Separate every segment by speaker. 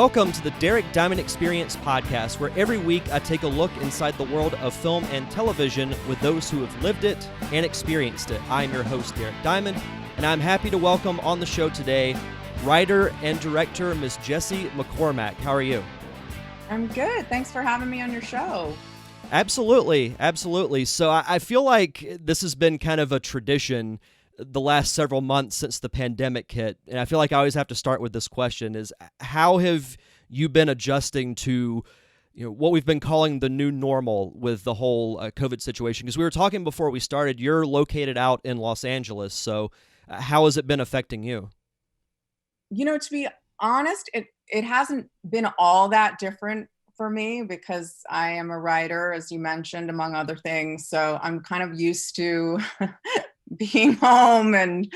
Speaker 1: Welcome to the Derek Diamond Experience podcast, where every week I take a look inside the world of film and television with those who have lived it and experienced it. I'm your host, Derek Diamond, and I'm happy to welcome on the show today writer and director Miss Jessie McCormack. How are you?
Speaker 2: I'm good. Thanks for having me on your show.
Speaker 1: Absolutely. So I feel like this has been kind of a tradition the last several months since the pandemic hit. And I feel like I always have to start with this question is, how have you been adjusting to what we've been calling the new normal with the whole COVID situation? Because we were talking before we started, you're located out in Los Angeles. So how has it been affecting you?
Speaker 2: To be honest, it hasn't been all that different for me because I am a writer, as you mentioned, among other things. So I'm kind of used to being home and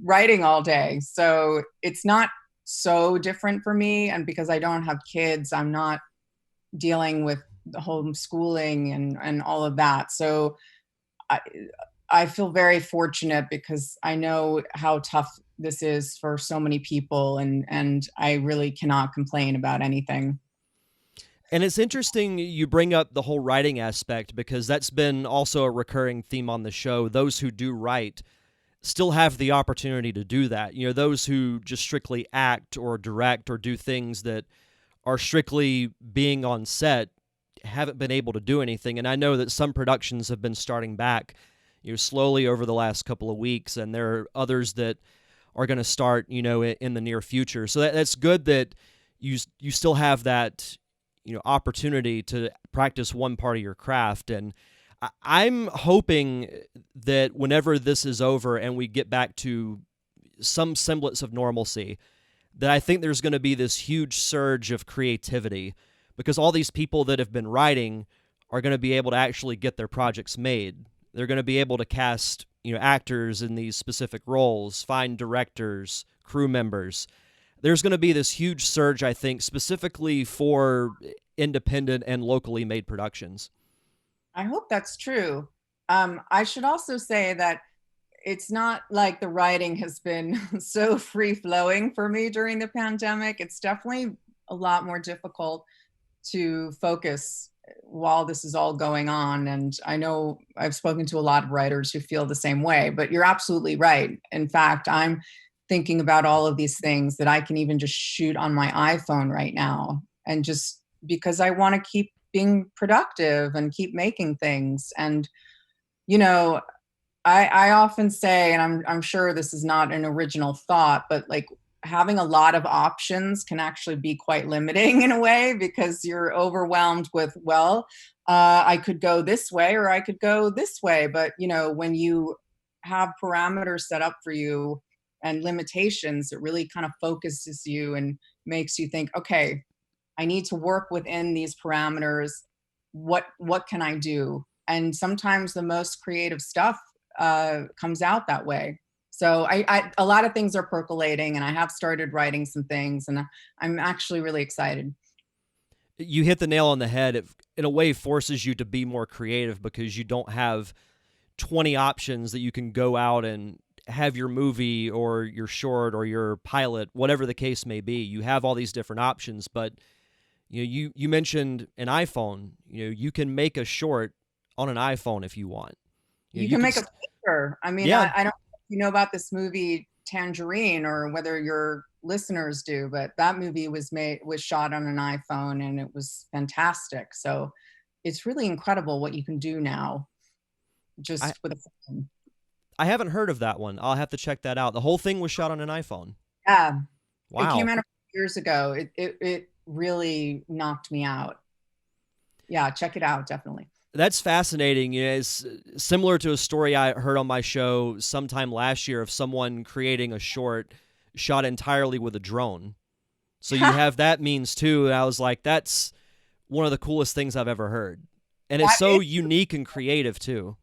Speaker 2: writing all day. So it's not so different for me. And because I don't have kids, I'm not dealing with the homeschooling and all of that. So I feel very fortunate because I know how tough this is for so many people, and I really cannot complain about anything.
Speaker 1: And it's interesting you bring up the whole writing aspect, because that's been also a recurring theme on the show. Those who do write still have the opportunity to do that. Those who just strictly act or direct or do things that are strictly being on set haven't been able to do anything. And I know that some productions have been starting back, slowly over the last couple of weeks, and there are others that are going to start, in the near future. So that's good that you still have that opportunity to practice one part of your craft. And I'm hoping that whenever this is over and we get back to some semblance of normalcy, that I think there's going to be this huge surge of creativity, because all these people that have been writing are going to be able to actually get their projects made. They're going to be able to cast, actors in these specific roles, find directors, crew members. There's going to be this huge surge, I think, specifically for independent and locally made productions.
Speaker 2: I hope that's true. I should also say that it's not like the writing has been so free-flowing for me during the pandemic. It's definitely a lot more difficult to focus while this is all going on. And I know I've spoken to a lot of writers who feel the same way, but you're absolutely right. In fact, I'm thinking about all of these things that I can even just shoot on my iPhone right now, and just because I want to keep being productive and keep making things. And, I often say, and I'm sure this is not an original thought, but like having a lot of options can actually be quite limiting in a way, because you're overwhelmed with, I could go this way or I could go this way. But, when you have parameters set up for you and limitations, it really kind of focuses you and makes you think, okay, I need to work within these parameters. What can I do? And sometimes the most creative stuff comes out that way. So I a lot of things are percolating, and I have started writing some things, and I'm actually really excited.
Speaker 1: You hit the nail on the head. It, in a way, forces you to be more creative, because you don't have 20 options that you can go out and have your movie or your short or your pilot, whatever the case may be. You have all these different options, but you mentioned an iPhone. You can make a short on an iPhone if you want.
Speaker 2: You can make a picture. I mean, yeah. I don't know if you know about this movie Tangerine, or whether your listeners do, but that movie was shot on an iPhone, and it was fantastic. So it's really incredible what you can do now just with a phone.
Speaker 1: I haven't heard of that one. I'll have to check that out. The whole thing was shot on an iPhone.
Speaker 2: Yeah.
Speaker 1: Wow.
Speaker 2: It came out a few years ago. It really knocked me out. Yeah, check it out, definitely.
Speaker 1: That's fascinating. It's similar to a story I heard on my show sometime last year of someone creating a short shot entirely with a drone. So you have that means too. And I was like, that's one of the coolest things I've ever heard. And it's so unique and creative too.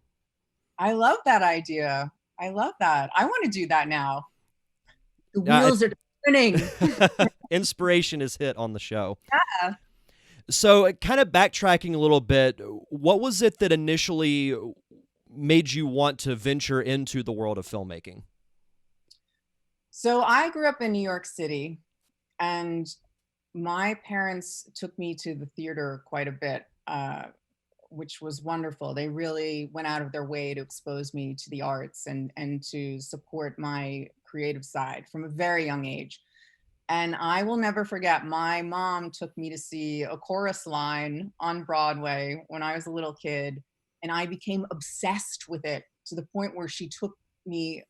Speaker 2: I love that idea. I love that. I want to do that now. The wheels are turning.
Speaker 1: Inspiration is hit on the show.
Speaker 2: Yeah.
Speaker 1: So kind of backtracking a little bit, what was it that initially made you want to venture into the world of filmmaking?
Speaker 2: So I grew up in New York City, and my parents took me to the theater quite a bit, which was wonderful. They really went out of their way to expose me to the arts and to support my creative side from a very young age. And I will never forget, my mom took me to see A Chorus Line on Broadway when I was a little kid, and I became obsessed with it to the point where she took me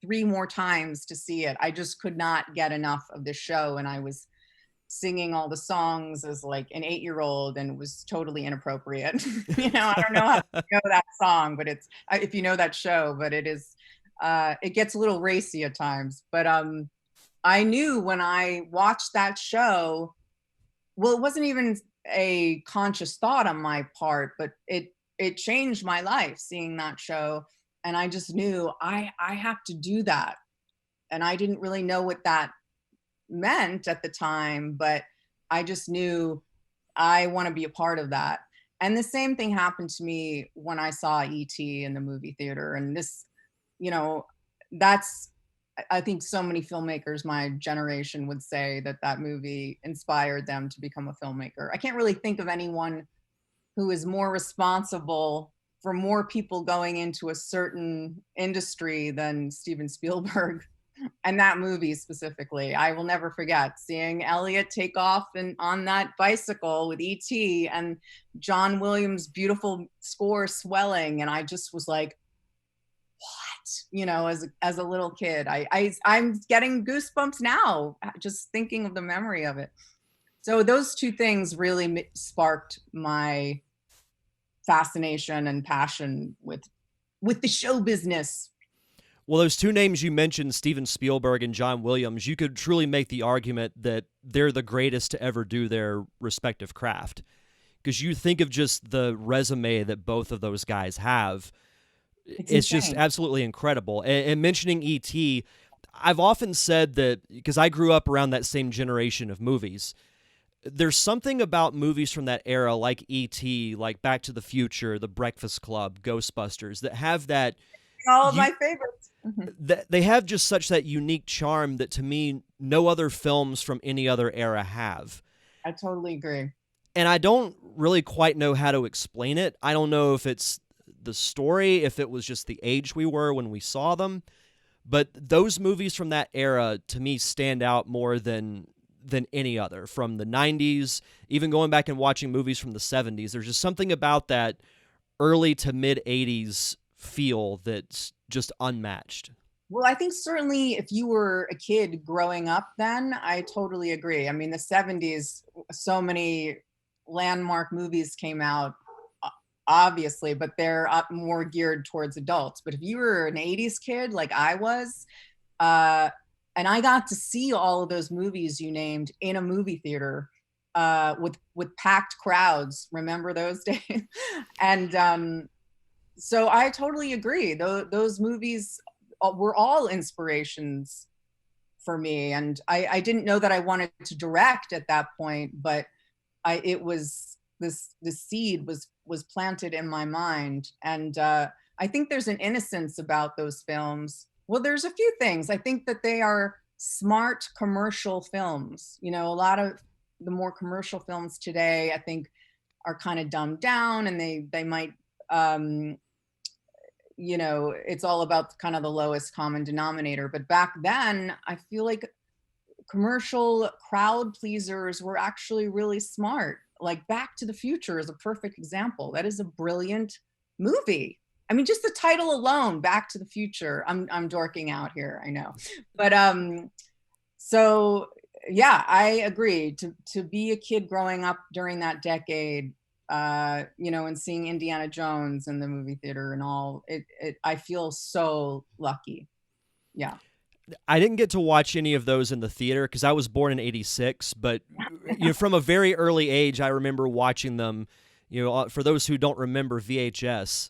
Speaker 2: 3 more times to see it. I just could not get enough of the show, and I was singing all the songs as like an 8-year-old, and it was totally inappropriate. I don't know how you know that song, but it's if you know that show, but it is it gets a little racy at times. But I knew when I watched that show, well, it wasn't even a conscious thought on my part, but it changed my life seeing that show. And I just knew I have to do that. And I didn't really know what that meant at the time, but I just knew I want to be a part of that. And the same thing happened to me when I saw E.T. in the movie theater. And this, that's, I think so many filmmakers my generation would say that that movie inspired them to become a filmmaker. I can't really think of anyone who is more responsible for more people going into a certain industry than Steven Spielberg. And that movie specifically, I will never forget seeing Elliot take off and on that bicycle with E.T. and John Williams' beautiful score swelling. And I just was like, what? As a little kid, I'm getting goosebumps now, just thinking of the memory of it. So those two things really sparked my fascination and passion with the show business.
Speaker 1: Well, those two names you mentioned, Steven Spielberg and John Williams, you could truly make the argument that they're the greatest to ever do their respective craft. Because you think of just the resume that both of those guys have, it's just absolutely incredible. And mentioning E.T., I've often said that, because I grew up around that same generation of movies, there's something about movies from that era like E.T., like Back to the Future, The Breakfast Club, Ghostbusters, that have that...
Speaker 2: All of my favorites.
Speaker 1: They have just such that unique charm that, to me, no other films from any other era have.
Speaker 2: I totally agree.
Speaker 1: And I don't really quite know how to explain it. I don't know if it's the story, if it was just the age we were when we saw them. But those movies from that era, to me, stand out more than any other. From the 90s, even going back and watching movies from the 70s, there's just something about that early to mid-80s feel that's just unmatched.
Speaker 2: Well, I think certainly if you were a kid growing up then, I totally agree. I mean, the 70s, so many landmark movies came out, obviously, but they're more geared towards adults. But if you were an 80s kid like I was, and I got to see all of those movies you named in a movie theater with packed crowds. Remember those days? And so I totally agree. Those movies were all inspirations for me. And I didn't know that I wanted to direct at that point, but the seed was planted in my mind. And I think there's an innocence about those films. Well, there's a few things. I think that they are smart commercial films. A lot of the more commercial films today, I think, are kind of dumbed down, and they might it's all about kind of the lowest common denominator. But back then, I feel like commercial crowd pleasers were actually really smart. Like Back to the Future is a perfect example. That is a brilliant movie. I mean, just the title alone, Back to the Future. I'm dorking out here, I know. But so yeah, I agree. To be a kid growing up during that decade, and seeing Indiana Jones in the movie theater and all, I feel so lucky. Yeah.
Speaker 1: I didn't get to watch any of those in the theater because I was born in '86, but from a very early age, I remember watching them. For those who don't remember VHS,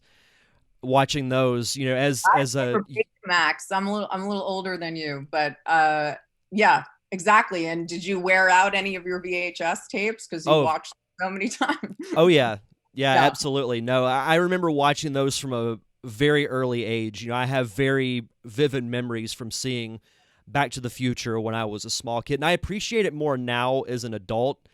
Speaker 1: watching those. As a
Speaker 2: Max, I'm a little older than you, but yeah, exactly. And did you wear out any of your VHS tapes because you watched so many times?
Speaker 1: Oh yeah, absolutely. No, I remember watching those from a very early age. I have very vivid memories from seeing Back to the Future when I was a small kid. And I appreciate it more now as an adult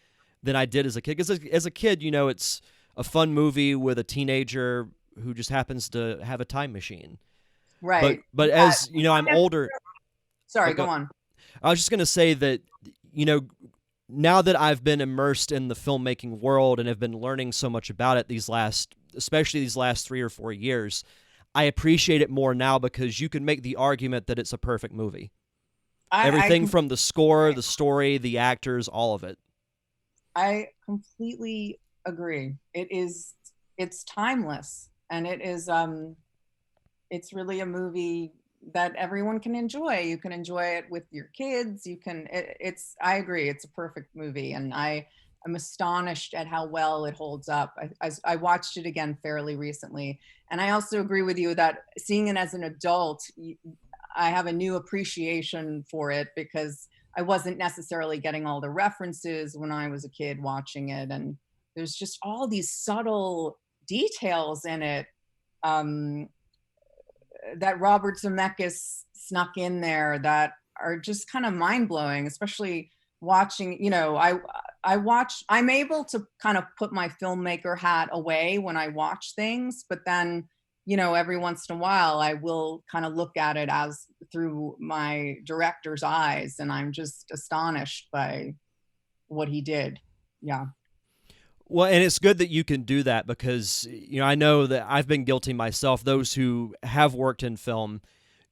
Speaker 1: than I did as a kid. Because as a kid, you know, it's a fun movie with a teenager who just happens to have a time machine.
Speaker 2: Right.
Speaker 1: But
Speaker 2: Yeah.
Speaker 1: as you know, I'm older.
Speaker 2: Sorry,
Speaker 1: I'll
Speaker 2: go
Speaker 1: go.
Speaker 2: on.
Speaker 1: I was just gonna say that, you know, now that I've been immersed in the filmmaking world and have been learning so much about it especially these last 3 or 4 years, I appreciate it more now because you can make the argument that it's a perfect movie.
Speaker 2: I
Speaker 1: Everything from the score, the story, the actors, all of it.
Speaker 2: I completely agree. It's timeless, and it's really a movie that everyone can enjoy. You can enjoy it with your kids. It's I agree. It's a perfect movie, and I'm astonished at how well it holds up. I watched it again fairly recently, and I also agree with you that seeing it as an adult, I have a new appreciation for it because I wasn't necessarily getting all the references when I was a kid watching it, and there's just all these subtle details in it. Um, that Robert Zemeckis snuck in there that are just kind of mind blowing, especially watching, I'm able to kind of put my filmmaker hat away when I watch things, but then, every once in a while I will kind of look at it as through my director's eyes, and I'm just astonished by what he did. Yeah.
Speaker 1: Well, and it's good that you can do that because, you know, I know that I've been guilty myself. Those who have worked in film,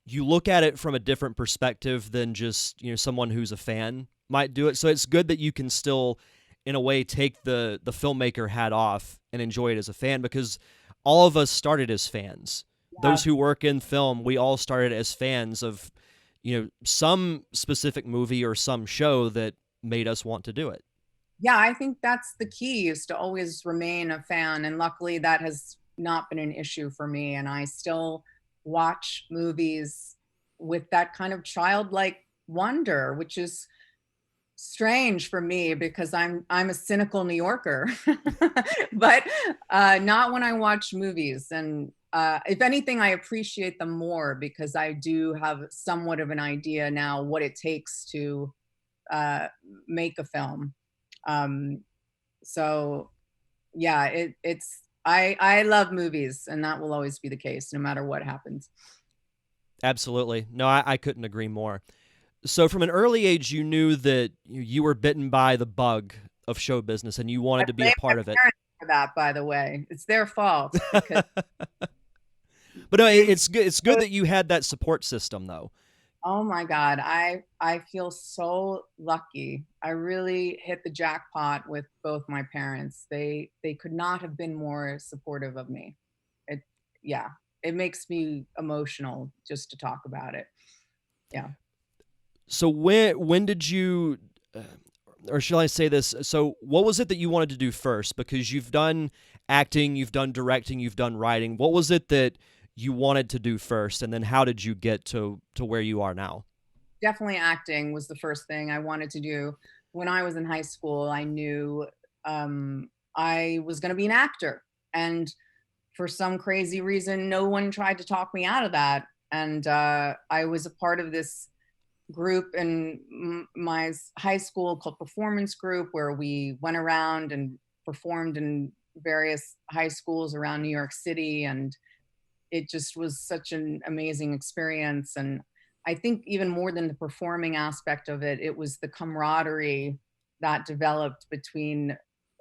Speaker 1: you look at it from a different perspective than just, you know, someone who's a fan might do it. So it's good that you can still, in a way, take the filmmaker hat off and enjoy it as a fan because all of us started as fans.
Speaker 2: Yeah.
Speaker 1: Those who work in film, we all started as fans of, you know, some specific movie or some show that made us want to do it.
Speaker 2: Yeah, I think that's the key, is to always remain a fan. And luckily that has not been an issue for me. And I still watch movies with that kind of childlike wonder, which is strange for me because I'm a cynical New Yorker, but not when I watch movies. And if anything, I appreciate them more because I do have somewhat of an idea now what it takes to make a film. Um, so yeah, I love movies, and that will always be the case no matter what happens.
Speaker 1: Absolutely. No, I couldn't agree more. So, from an early age, you knew that you were bitten by the bug of show business and you
Speaker 2: I
Speaker 1: wanted to be a
Speaker 2: blame my
Speaker 1: part of it.
Speaker 2: parents for that, by the way. It's their fault because
Speaker 1: But no,
Speaker 2: they
Speaker 1: it's good. It's good that you had that support system, though.
Speaker 2: oh my God, I feel so lucky. I really hit the jackpot with both my parents. They could not have been more supportive of me. It yeah, it makes me emotional just to talk about it. Yeah.
Speaker 1: So, when did you, or shall I say this? So, what was it that you wanted to do first? Because you've done acting, you've done directing, you've done writing. What was it that you wanted to do first, and then how did you get to where you are now?
Speaker 2: Definitely acting was the first thing I wanted to do. When I was in high school, I knew I was going to be an actor. And for some crazy reason, no one tried to talk me out of that. And I was a part of this group in my high school called Performance Group, where we went around and performed in various high schools around New York City. And it just was such an amazing experience. And I think even more than the performing aspect of it, it was the camaraderie that developed between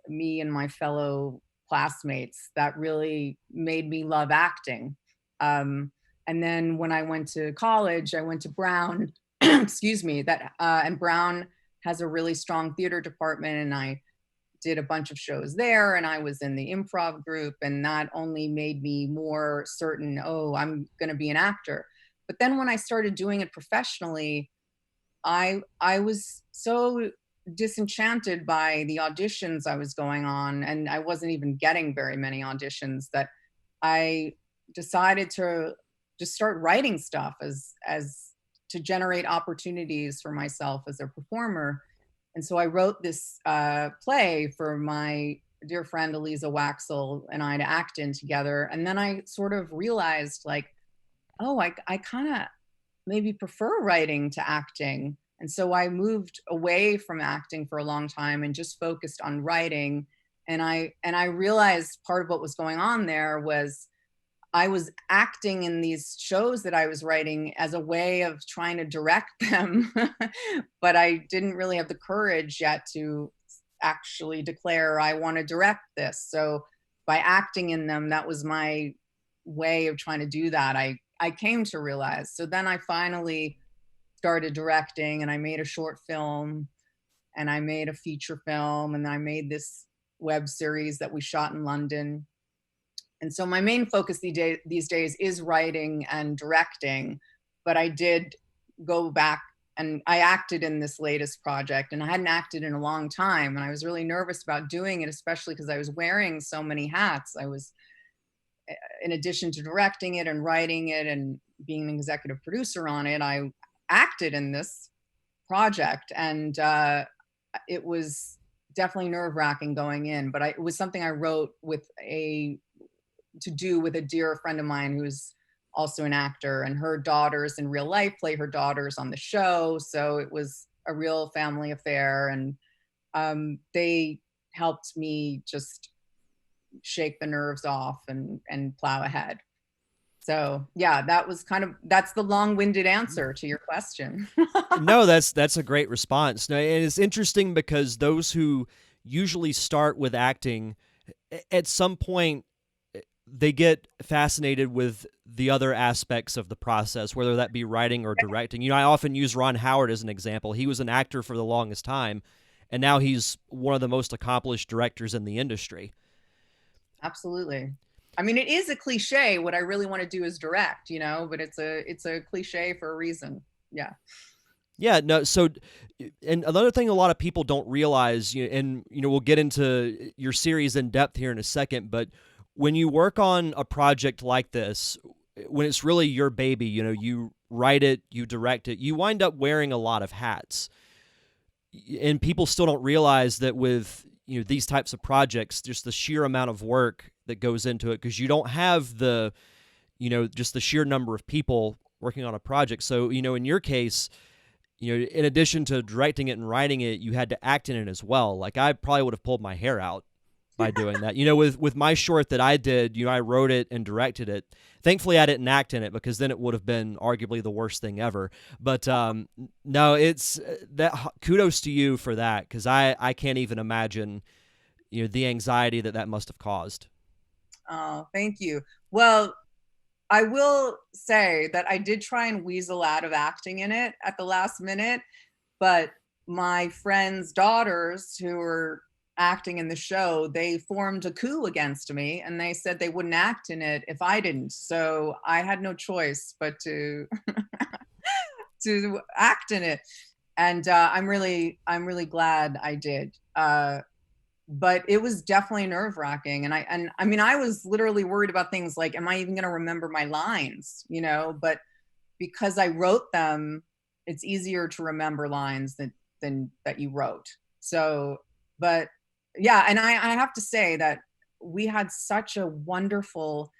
Speaker 2: me and my fellow classmates that really made me love acting. Um, and then when I went to college, I went to Brown, excuse me, and Brown has a really strong theater department, and I did a bunch of shows there, and I was in the improv group, and that only made me more certain, oh, I'm going to be an actor. But then when I started doing it professionally, I was so disenchanted by the auditions I was going on, and I wasn't even getting very many auditions, that I decided to just start writing stuff as to generate opportunities for myself as a performer. And so I wrote this play for my dear friend Eliza Waxel and I to act in together. And then I sort of realized, like, oh, I kind of maybe prefer writing to acting. And so I moved away from acting for a long time and just focused on writing. And I realized part of what was going on there was I was acting in these shows that I was writing as a way of trying to direct them, but I didn't really have the courage yet to actually declare I want to direct this. So by acting in them, that was my way of trying to do that. I came to realize. So then I finally started directing, and I made a short film, and I made a feature film, and I made this web series that we shot in London. And so my main focus these days is writing and directing, but I did go back and I acted in this latest project, and I hadn't acted in a long time. And I was really nervous about doing it, especially because I was wearing so many hats. I was, in addition to directing it and writing it and being an executive producer on it, I acted in this project. And it was definitely nerve wracking going in, but it was something I wrote to do with a dear friend of mine who's also an actor, and her daughters in real life play her daughters on the show. So it was a real family affair. And they helped me just shake the nerves off and plow ahead. So yeah, that's the long-winded answer to your question.
Speaker 1: No, that's a great response. No, and it's interesting because those who usually start with acting, at some point they get fascinated with the other aspects of the process, whether that be writing or directing. You know, I often use Ron Howard as an example. He was an actor for the longest time, and now he's one of the most accomplished directors in the industry.
Speaker 2: Absolutely. I mean, it is a cliche. What I really want to do is direct, but it's a cliche for a reason. Yeah.
Speaker 1: Yeah, no, so and another thing a lot of people don't realize, and we'll get into your series in depth here in a second, but when you work on a project like this, when it's really your baby, you write it, you direct it, you wind up wearing a lot of hats. And people still don't realize that with these types of projects, just the sheer amount of work that goes into it, because you don't have the just the sheer number of people working on a project. So in your case, in addition to directing it and writing it, you had to act in it as well. Like, I probably would have pulled my hair out by doing that. With my short that I did, I wrote it and directed it. Thankfully, I didn't act in it, because then it would have been arguably the worst thing ever. But no, it's that. Kudos to you for that, because I can't even imagine the anxiety that must have caused.
Speaker 2: Oh, thank you. Well, I will say that I did try and weasel out of acting in it at the last minute, but my friends' daughters who were acting in the show, they formed a coup against me, and they said they wouldn't act in it if I didn't. So I had no choice but to to act in it. And I'm really glad I did. But it was definitely nerve wracking. And I mean, I was literally worried about things like, am I even going to remember my lines? But because I wrote them, it's easier to remember lines than that you wrote. So, but yeah, and I have to say that we had such a wonderful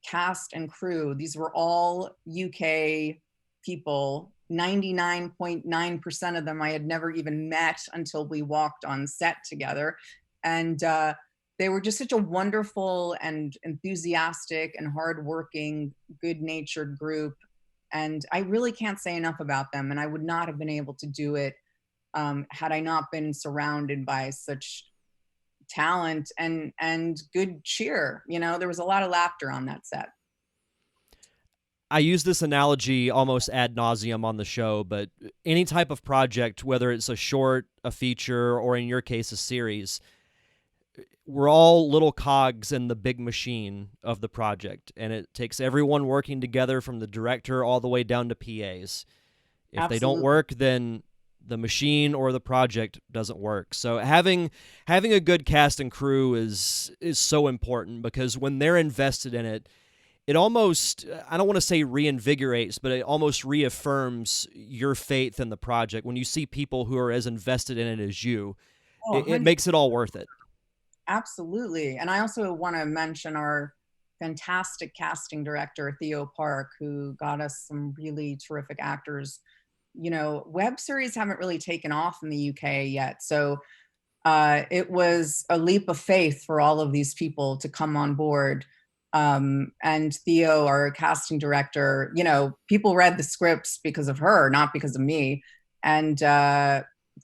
Speaker 2: cast and crew. These were all UK people. 99.9% of them I had never even met until we walked on set together. And they were just such a wonderful and enthusiastic and hardworking, good-natured group. And I really can't say enough about them. And I would not have been able to do it had I not been surrounded by such talent and good cheer. There was a lot of laughter on that set.
Speaker 1: I use this analogy almost ad nauseum on the show, but any type of project, whether it's a short, a feature, or in your case, a series, we're all little cogs in the big machine of the project, and it takes everyone working together from the director all the way down to PAs. If
Speaker 2: Absolutely.
Speaker 1: They don't work, then the machine or the project doesn't work. So having a good cast and crew is so important, because when they're invested in it, it almost, I don't want to say reinvigorates, but it almost reaffirms your faith in the project. When you see people who are as invested in it as you, it makes it all worth it.
Speaker 2: Absolutely. And I also want to mention our fantastic casting director, Theo Park, who got us some really terrific actors. You know, web series haven't really taken off in the UK yet. So it was a leap of faith for all of these people to come on board. And Theo, our casting director, you know, people read the scripts because of her, not because of me. And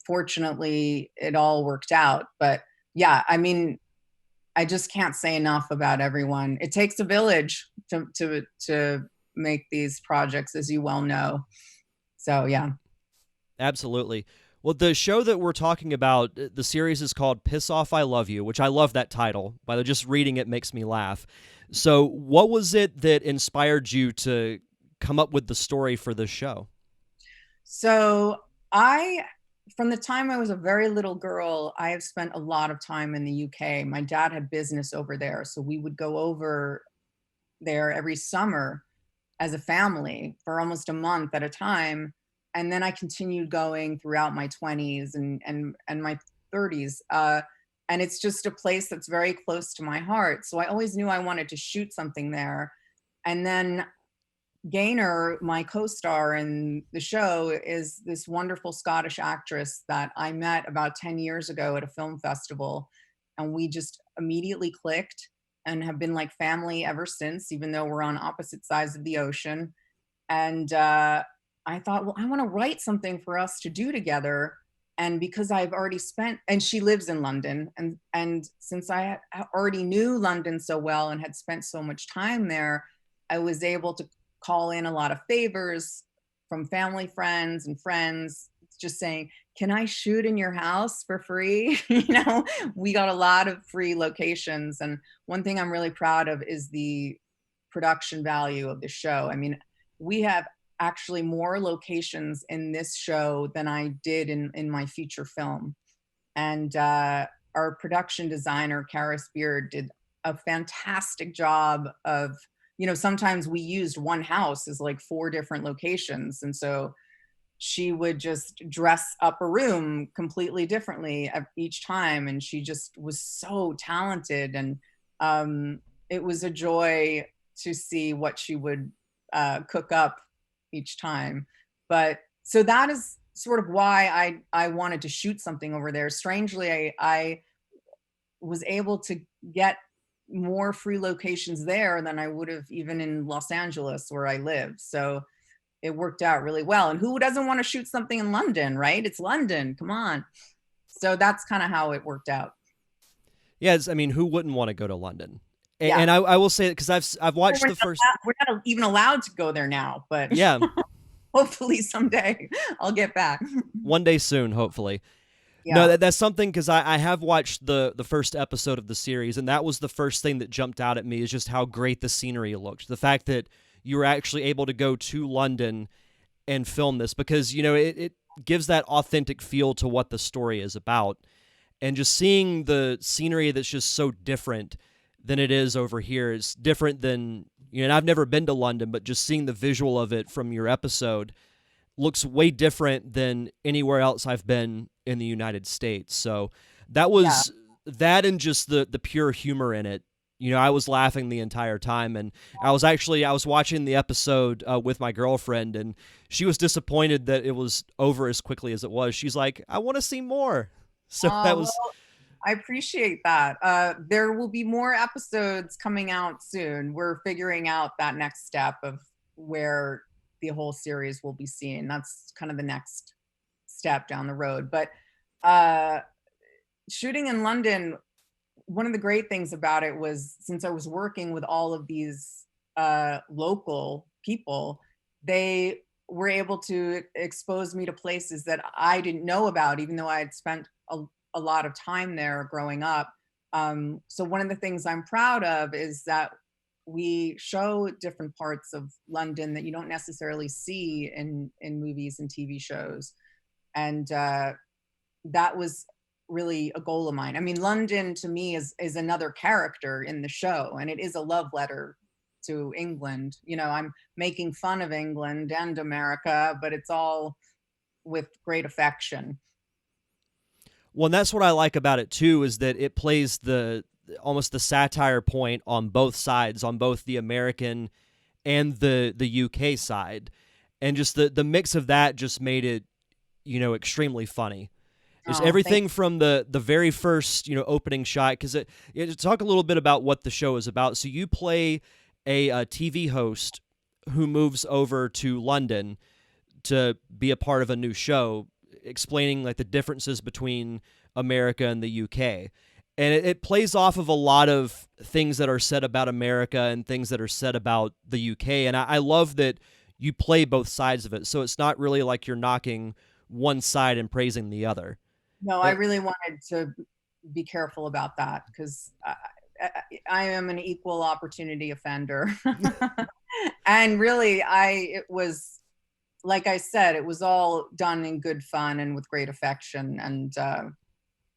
Speaker 2: fortunately, it all worked out. But yeah, I mean, I just can't say enough about everyone. It takes a village to make these projects, as you well know. So yeah.
Speaker 1: Absolutely. Well, the show that we're talking about, the series is called Piss Off, I Love You, which I love that title. By the way, just reading it makes me laugh. So, what was it that inspired you to come up with the story for this show?
Speaker 2: So from the time I was a very little girl, I have spent a lot of time in the UK. My dad had business over there, so we would go over there every summer as a family for almost a month at a time. And then I continued going throughout my 20s and my 30s. And it's just a place that's very close to my heart. So I always knew I wanted to shoot something there. And then Gaynor, my co-star in the show, is this wonderful Scottish actress that I met about 10 years ago at a film festival. And we just immediately clicked and have been like family ever since, even though we're on opposite sides of the ocean. And I thought, well, I want to write something for us to do together. And because I've already spent, and she lives in London, and since I already knew London so well and had spent so much time there, I was able to call in a lot of favors from family, friends, and friends, just saying, can I shoot in your house for free? You know, we got a lot of free locations. And one thing I'm really proud of is the production value of the show. I mean, we have actually more locations in this show than I did in my feature film. And our production designer, Karis Beard, did a fantastic job of, you know, sometimes we used one house as like 4 different locations. And so she would just dress up a room completely differently each time. And she just was so talented. And it was a joy to see what she would cook up each time. But so that is sort of why I wanted to shoot something over there. Strangely, I was able to get more free locations there than I would have even in Los Angeles where I live. So it worked out really well. And who doesn't want to shoot something in London, right? It's London. Come on. So that's kind of how it worked out.
Speaker 1: Yes, I mean, who wouldn't want to go to London?
Speaker 2: Yeah.
Speaker 1: And I will say it because I've watched the first.
Speaker 2: We're not even allowed to go there now, but
Speaker 1: Yeah,
Speaker 2: hopefully someday I'll get back.
Speaker 1: one day soon, hopefully.
Speaker 2: Yeah.
Speaker 1: No, that's something because I have watched the first episode of the series, and that was the first thing that jumped out at me is just how great the scenery looked. The fact that you were actually able to go to London and film this because, you know, it gives that authentic feel to what the story is about. And just seeing the scenery that's just so different than it is over here is different than, you know, and I've never been to London, but just seeing the visual of it from your episode looks way different than anywhere else I've been in the United States. So that was that and just the pure humor in it. You know, I was laughing the entire time, and I was watching the episode with my girlfriend, and she was disappointed that it was over as quickly as it was. She's like, I want to see more. So that was...
Speaker 2: Well, I appreciate that. There will be more episodes coming out soon. We're figuring out that next step of where the whole series will be seen. That's kind of the next step down the road. But shooting in London, one of the great things about it was since I was working with all of these local people, they were able to expose me to places that I didn't know about, even though I had spent a lot of time there growing up. So one of the things I'm proud of is that we show different parts of London that you don't necessarily see in movies and TV shows. And that was really a goal of mine. I mean, London to me is another character in the show, and it is a love letter to England. You know, I'm making fun of England and America, but it's all with great affection.
Speaker 1: Well, and that's what I like about it too, is that it plays almost the satire point on both sides, on both the American and the UK side, and just the mix of that just made it, extremely funny. Just
Speaker 2: Oh, thank
Speaker 1: everything from the very first, opening shot. Because talk a little bit about what the show is about. So you play a TV host who moves over to London to be a part of a new show, explaining like the differences between America and the UK. And it plays off of a lot of things that are said about America and things that are said about the UK. And I love that you play both sides of it. So it's not really like you're knocking one side and praising the other.
Speaker 2: No, I
Speaker 1: Eh,
Speaker 2: really wanted to be careful about that because I am an equal opportunity offender. And really, it was, like I said, it was all done in good fun and with great affection. And,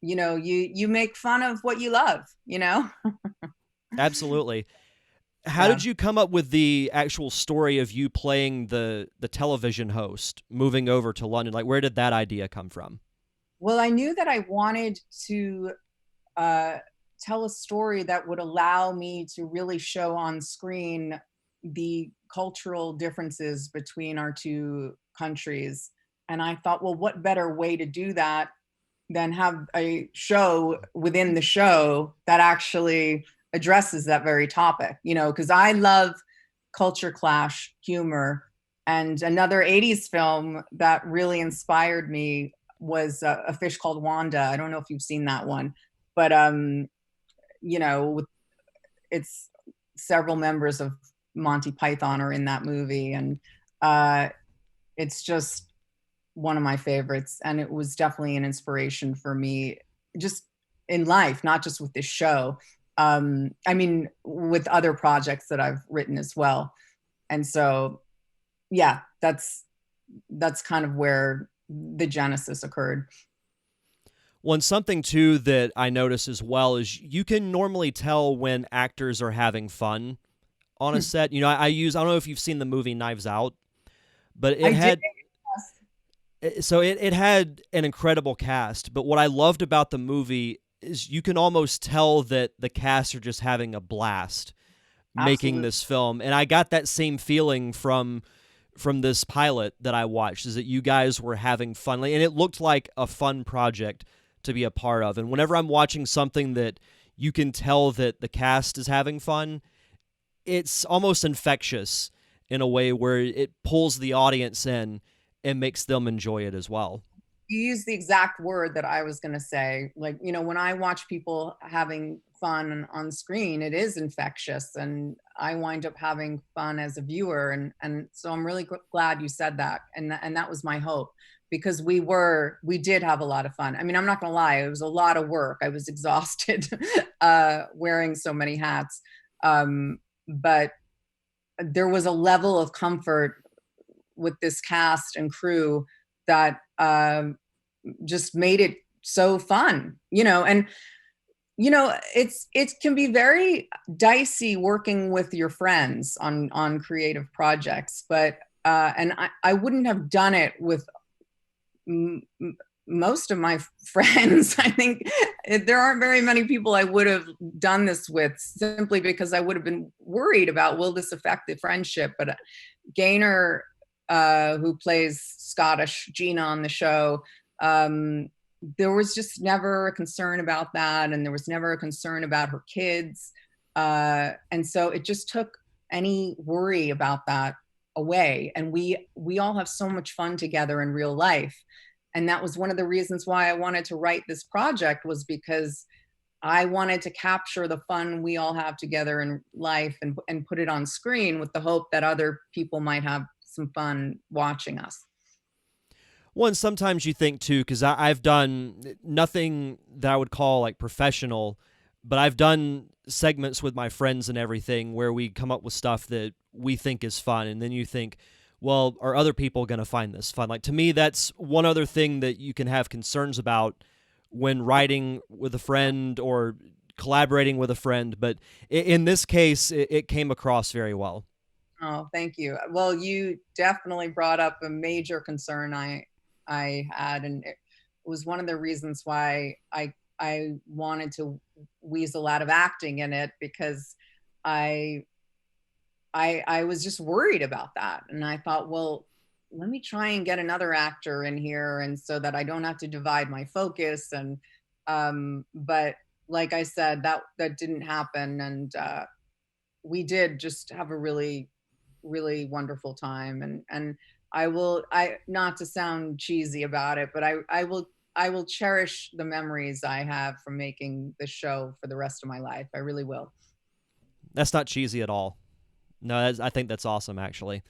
Speaker 2: you make fun of what you love.
Speaker 1: Absolutely. How
Speaker 2: Yeah.
Speaker 1: did you come up with the actual story of you playing the television host moving over to London? Like, where did that idea come from?
Speaker 2: Well, I knew that I wanted to uh, tell a story that would allow me to really show on screen the cultural differences between our two countries. And I thought, well, what better way to do that than have a show within the show that actually addresses that very topic, because I love culture clash humor. And another 80s film that really inspired me was A Fish Called Wanda. I don't know if you've seen that one, but it's several members of Monty Python are in that movie, and uh, it's just one of my favorites. And it was definitely an inspiration for me, just in life, not just with this show. I mean, with other projects that I've written as well. And so, yeah, that's kind of where the genesis occurred.
Speaker 1: One something too that I notice as well is you can normally tell when actors are having fun on a set. I don't know if you've seen the movie Knives Out, but
Speaker 2: I did.
Speaker 1: it had an incredible cast. But what I loved about the movie is you can almost tell that the cast are just having a blast making
Speaker 2: Absolutely.
Speaker 1: this film. And I got that same feeling from this pilot that I watched, is that you guys were having fun, and it looked like a fun project to be a part of. And whenever I'm watching something that you can tell that the cast is having fun, it's almost infectious in a way where it pulls the audience in and makes them enjoy it as well.
Speaker 2: You use the exact word that I was going to say. Like, when I watch people having fun on screen, it is infectious, and I wind up having fun as a viewer. And so I'm really glad you said that. And that was my hope, because we did have a lot of fun. I mean, I'm not going to lie, it was a lot of work. I was exhausted wearing so many hats. But there was a level of comfort with this cast and crew that just made it so fun, and it can be very dicey working with your friends on creative projects, but and I wouldn't have done it with most of my friends. I think there aren't very many people I would have done this with, simply because I would have been worried about, will this affect the friendship? But Gaynor, who plays Scottish Gina on the show, there was just never a concern about that, and there was never a concern about her kids, and so it just took any worry about that away. And we all have so much fun together in real life, and that was one of the reasons why I wanted to write this project, was because I wanted to capture the fun we all have together in life, and put it on screen, with the hope that other people might have some fun watching us.
Speaker 1: Well, and sometimes you think too, because I've done nothing that I would call like professional, but I've done segments with my friends and everything where we come up with stuff that we think is fun, and then you think, well, are other people going to find this fun? Like, to me, that's one other thing that you can have concerns about when writing with a friend or collaborating with a friend. But in this case, it came across very well.
Speaker 2: Oh, thank you. Well, you definitely brought up a major concern I had, and it was one of the reasons why I wanted to weasel out of acting in it because I I was just worried about that. And I thought, well, let me try and get another actor in here, and so that I don't have to divide my focus. And but like I said, that didn't happen, and we did just have a really wonderful time. And I not to sound cheesy about it, but I will cherish the memories I have from making the show for the rest of my life. I really will.
Speaker 1: That's not cheesy at all. No, I think that's awesome, actually.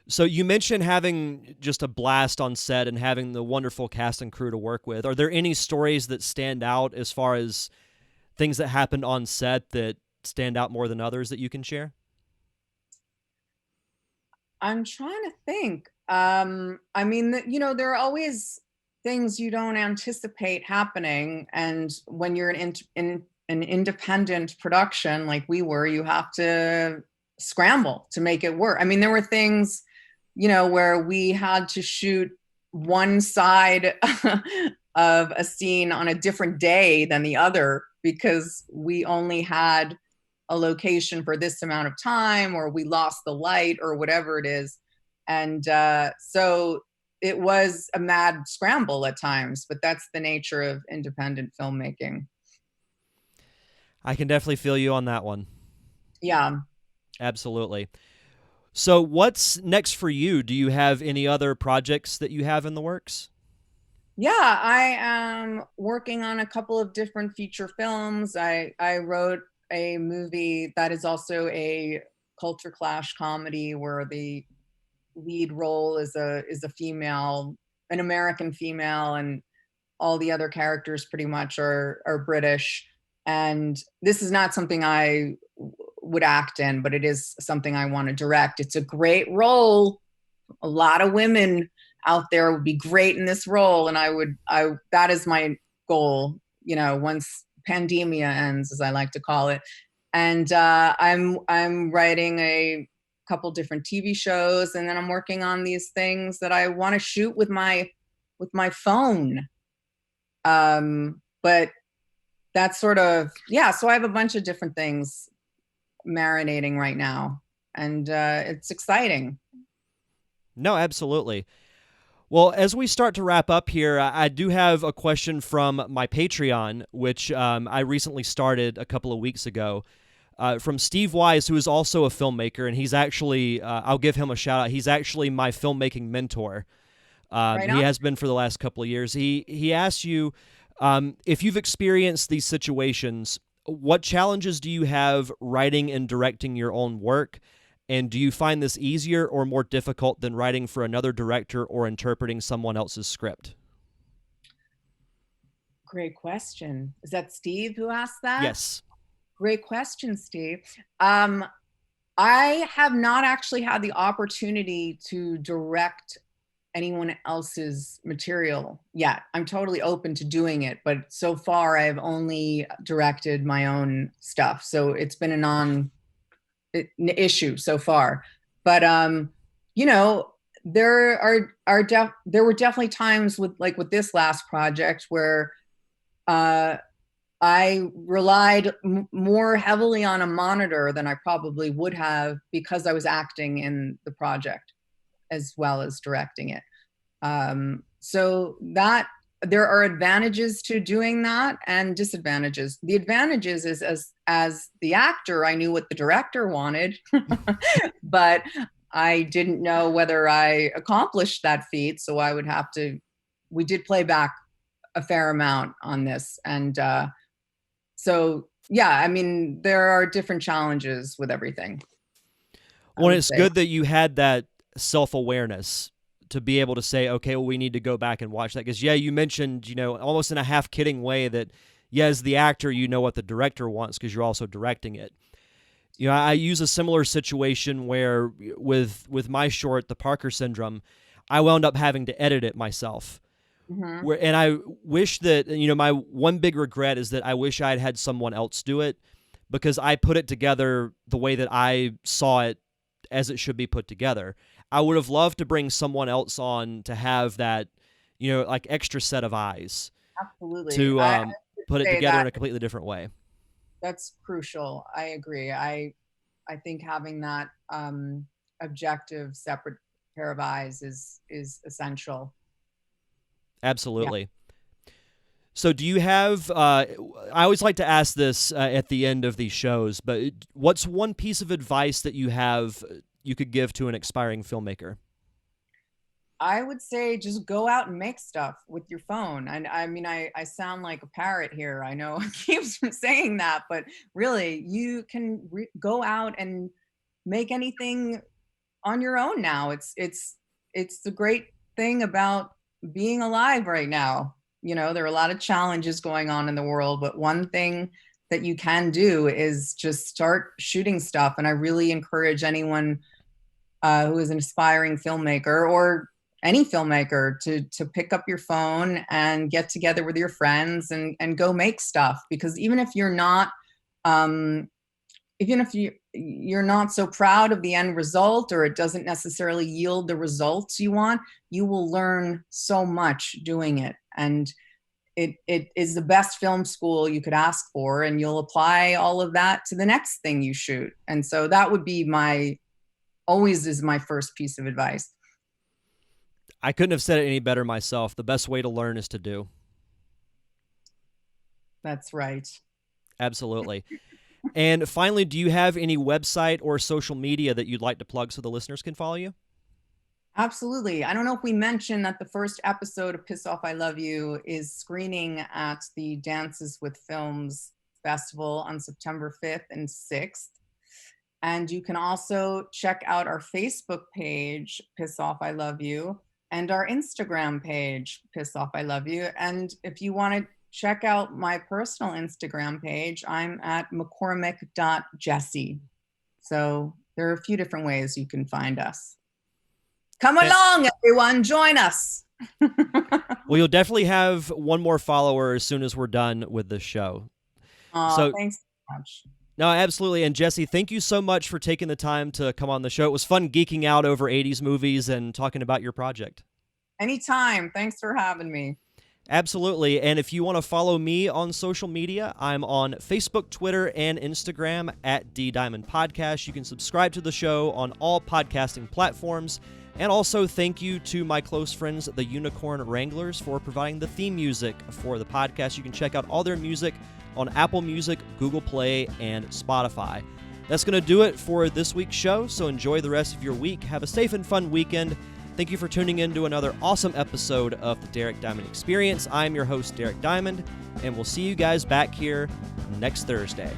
Speaker 1: So you mentioned having just a blast on set and having the wonderful cast and crew to work with. Are there any stories that stand out as far as things that happened on set that stand out more than others that you can share?
Speaker 2: I'm trying to think. I mean, there are always things you don't anticipate happening, and when you're in an independent production like we were, you have to scramble to make it work. I mean, there were things, where we had to shoot one side of a scene on a different day than the other because we only had a location for this amount of time, or we lost the light, or whatever it is. And so it was a mad scramble at times, but that's the nature of independent filmmaking.
Speaker 1: I can definitely feel you on that one.
Speaker 2: Yeah.
Speaker 1: Absolutely. So what's next for you? Do you have any other projects that you have in the works?
Speaker 2: Yeah, I am working on a couple of different feature films. I wrote a movie that is also a culture clash comedy where the lead role is a female, an American female, and all the other characters pretty much are British. And this is not something I would act in, but it is something I want to direct. It's a great role. A lot of women out there would be great in this role, and I that is my goal. Once pandemia ends, as I like to call it. And I'm writing a couple different TV shows, and then I'm working on these things that I want to shoot with my phone. But that's sort of, yeah. So I have a bunch of different things marinating right now, and it's exciting.
Speaker 1: No, absolutely. Well, as we start to wrap up here, I do have a question from my Patreon, which I recently started a couple of weeks ago, from Steve Wise, who is also a filmmaker, and he's actually, I'll give him a shout out. He's actually my filmmaking mentor.
Speaker 2: Right
Speaker 1: He
Speaker 2: on.
Speaker 1: has been for the last couple of years. He asks you, if you've experienced these situations, what challenges do you have writing and directing your own work? And do you find this easier or more difficult than writing for another director or interpreting someone else's script?
Speaker 2: Great question. Is that Steve who asked that?
Speaker 1: Yes.
Speaker 2: Great question, Steve. Um, I have not actually had the opportunity to direct anyone else's material yet. I'm totally open to doing it, but so far I've only directed my own stuff. So it's been a issue so far. But you know, there were definitely times with this last project where uh I relied more heavily on a monitor than I probably would have because I was acting in the project as well as directing it. So that there are advantages to doing that and disadvantages. The advantages is as the actor, I knew what the director wanted, but I didn't know whether I accomplished that feat. So I would have to. We did play back a fair amount on this, and so yeah, I mean there are different challenges with everything. I
Speaker 1: Well,
Speaker 2: would
Speaker 1: it's
Speaker 2: say.
Speaker 1: good that you had that self-awareness to be able to say, okay, well, we need to go back and watch that. Because, yeah, you mentioned, almost in a half kidding way that, yeah, as the actor, you know what the director wants because you're also directing it. I use a similar situation where with my short, The Parker Syndrome, I wound up having to edit it myself.
Speaker 2: Mhm.
Speaker 1: And I wish that, my one big regret is that I wish I'd had someone else do it because I put it together the way that I saw it as it should be put together. I would have loved to bring someone else on to have that, like extra set of eyes
Speaker 2: Absolutely.
Speaker 1: to
Speaker 2: I would
Speaker 1: put it
Speaker 2: say
Speaker 1: together
Speaker 2: that
Speaker 1: in a completely different way.
Speaker 2: That's crucial. I agree. I think having that objective, separate pair of eyes is essential.
Speaker 1: Absolutely. So do you have, I always like to ask this at the end of these shows, but what's one piece of advice that you have you could give to an aspiring filmmaker?
Speaker 2: I would say just go out and make stuff with your phone. And I mean, I sound like a parrot here. I know I keep saying that, but really, you can go out and make anything on your own now. It's the great thing about being alive right now. You know, there are a lot of challenges going on in the world, but one thing that you can do is just start shooting stuff. And I really encourage anyone who is an aspiring filmmaker or any filmmaker to pick up your phone and get together with your friends and go make stuff. Because even if you're not even if you're not so proud of the end result, or it doesn't necessarily yield the results you want, you will learn so much doing it. And it is the best film school you could ask for, and you'll apply all of that to the next thing you shoot. And so that would be always is my first piece of advice.
Speaker 1: I couldn't have said it any better myself. The best way to learn is to do.
Speaker 2: That's right.
Speaker 1: Absolutely. And finally, do you have any website or social media that you'd like to plug so the listeners can follow you?
Speaker 2: Absolutely. I don't know if we mentioned that the first episode of Piss Off, I Love You is screening at the Dances with Films Festival on September 5th and 6th. And you can also check out our Facebook page, Piss Off, I Love You, and our Instagram page, Piss Off, I Love You. And if you want to check out my personal Instagram page, I'm at McCormack.Jessie. So there are a few different ways you can find us. Come along, everyone. Join us.
Speaker 1: Well, you'll definitely have one more follower as soon as we're done with this show.
Speaker 2: So thanks so much.
Speaker 1: No, absolutely. And Jessie, thank you so much for taking the time to come on the show. It was fun geeking out over 80s movies and talking about your project.
Speaker 2: Anytime. Thanks for having me.
Speaker 1: Absolutely. And if you want to follow me on social media, I'm on Facebook, Twitter, and Instagram at DDiamondPodcast. You can subscribe to the show on all podcasting platforms. And also thank you to my close friends, the Unicorn Wranglers, for providing the theme music for the podcast. You can check out all their music on Apple Music, Google Play, and Spotify. That's going to do it for this week's show, so enjoy the rest of your week. Have a safe and fun weekend. Thank you for tuning in to another awesome episode of the Derek Diamond Experience. I'm your host, Derek Diamond, and we'll see you guys back here next Thursday.